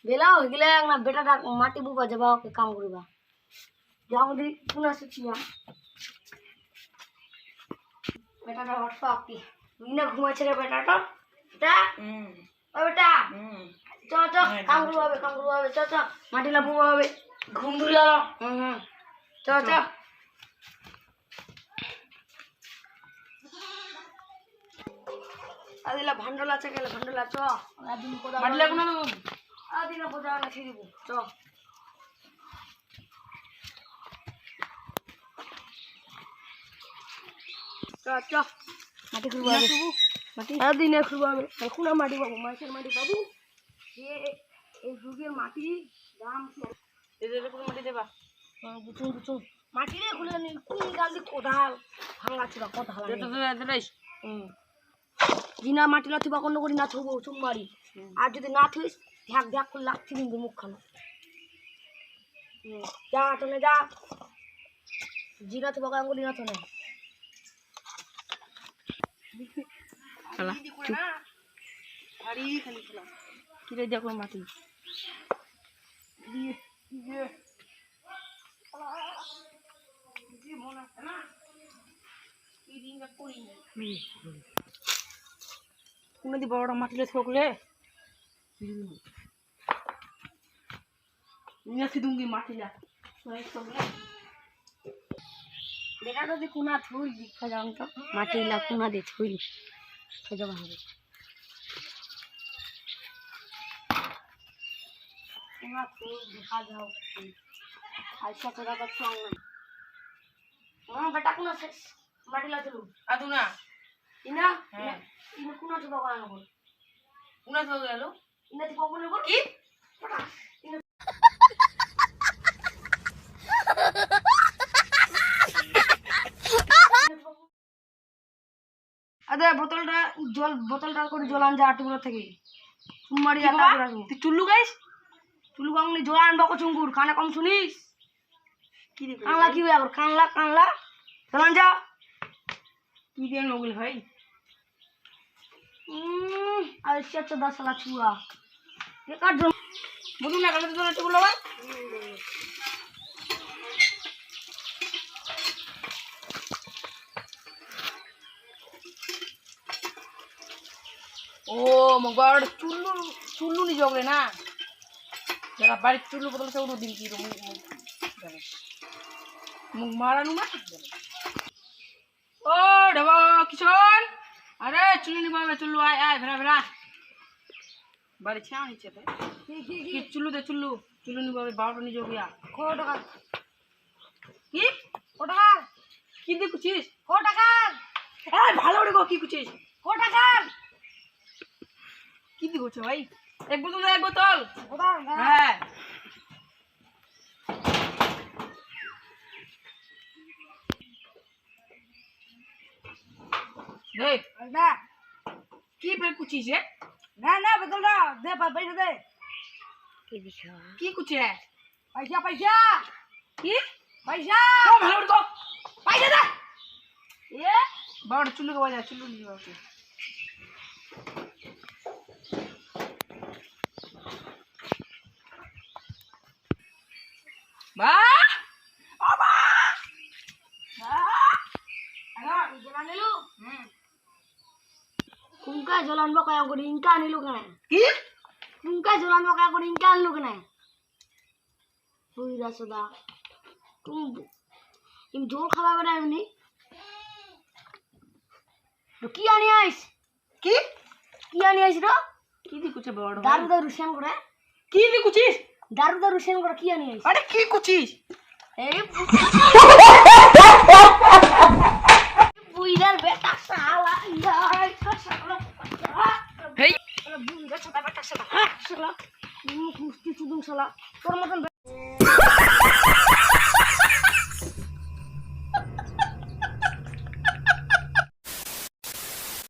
বেলা হয়ে গেলে না বেটাটা মাটি বুবা যাবা ওকে কাম করিবা যাও দি পুনা শিখিয়া বেটাটা হটফা কি মিনা ঘুমাইছে রে বেটাটা বেটা ও বেটা চ চ কাম করবা হবে চ চ মাটি লাবুবা হবে ঘুম ধুলা চ চ আদিলা ভান্ডলা আছে গেলে ভান্ডলা চ আদিন কোদা মাটি লাগু না আদিন কোদা না ছিড়ি দিব চ চ চ মাটি খুলবা মাটি আদিনে খুলবা খুনা মাটি বাবু মাছের মাটি বাবু এই যুগের মাটি দাম এদের কোন মাটি দেবা বুচুন বুচুন মাটি রে খুলে নি কোন গালি কোদাল ভাঙা ছিল কোদাল দেইস জিনা মাটি না থিবা কোন করি না থবো চুম্মারি আর যদি না থইস ঢাক ঢাক করে লাগছি কিন্তু মুখখানা যা তনে যা জিনা থিবা কাম করি না তনে খালা আরে খালি খালা কি রে দেখো মাটি দিয়ে দিয়ে খালা কি মনে আছে না এই দিনটা করি না কোনদি বড় মাটিলে থকলে নিয়ে दूंगी মাটিলা ওই সঙ্গে বেটা যদি কোনা থুই দেখা যাও তো মাটিলা কোনা দে থুই খোঁজা হবে কোনা থুই দেখা যাও আইসা তোরা তো সঙ্গ বেটা কোনা শেষ মাটিলা দিলু আদু না ইনা ইনা কোনা তো বাবা না কোনা তো গেল ইনা তো বাবা না কি আদে বোতলটা করে জল আন যা আটগুলো থেকে চুম্মারি আটা করে তুই চুল্লু গাইস চুল্লু গাংলি জল আনবা কো চুঙ্গুর কানে কম শুনিস কি রে কানলা কি হইয়া কানলা জল আন যা কি দিয়ে নগল ভাই আর সেটা 10 লাখ ছুয়া এ কাট বুঝু না গলে তো একটু বলো ভাই ও মগবার চুল্লু নি জগলে না যারা বাড়ি চুল্লু বদল সে উনো দিন কি মুখ মারানু না ও ডবা কিশোর আরে চুল্লু নি বাবা চুল্লু আয় আয় ভরা ভরা বাড়ি ছাও নিচে তে কি চুল্লু দে চুল্লু নি বাবা 12 নি জগিয়া কো টাকা কি কো টাকা কি দে কুছিস কো টাকা এই ভালো করে কি কুছিস কো টাকা কি দি করছো ভাই এক বোতল হ্যাঁ দেখ না কি पे कुछिस है ना बोतल दा दे पैसा दे की दिखा की कुछ है पैसा की पैसा तो भालो को पैसा दे ये बाड़ चुल्लू के वजह चुल्लू नहीं बाबू बा बाबा আরে জলান নিলু কুঙ্কা জলান বকা করে ইনকা নিলু কেন কি কুঙ্কা জলান বকা করে ইনকা নিলু কেন বুইরা সদা তুমি জোর খাওয়াবে না এমনি তো কি আনি আইস কি আনি আইস রে কি দি কুছে বড় দারু রুশন করে কি দি কুছিস দারু রুশন করে কি আনি আইস আরে কি কুছিস এই বুইরার বেটা শালা ইয়াই শালা হেই বুইরা ছোট বেটা শালা শালা কুস্তি চুদুং শালা তোর মতন